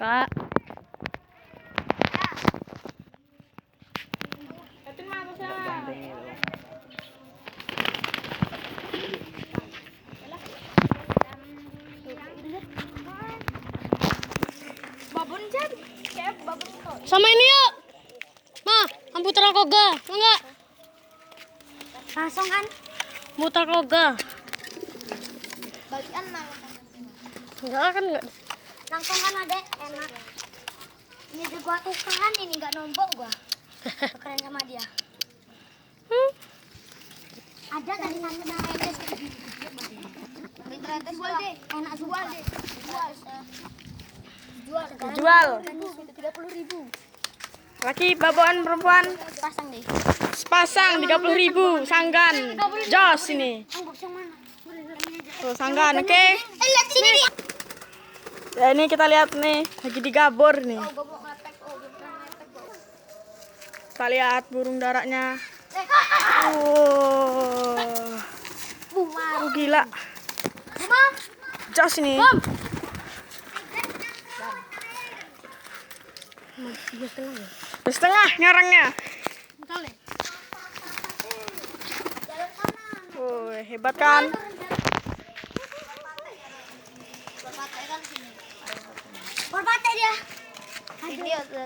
Kak. Babon Jan, kayak babon itu. Sama ini yuk. Ma, putar koga. Enggak. Langsung kan? Mutar koga. Bagian mana? Enggak kan enggak. Langsung kan adek, enak. Ini juga gua tukaran, ini nggak nombok gua. Tukaran sama dia. Ada tadi sana retes. Jual deh, enak jual deh. Jual. 30.000. Laki baboan perempuan Pasang deh. sepasang 30.000 sanggan. Jos ini. Anggap yang mana? Tuh sanggan, oke. Lihat sini nih. Ya ini kita lihat nih, lagi digabur nih. Oh, gua mau ngepek. Oh, gua pernah ngepek, Bro. Kita lihat burung daraknya. Bumar. Gila. Bumar. Jos ini. Setengah nyarangnya. Hebat kan? Berpate dia. Video tuh,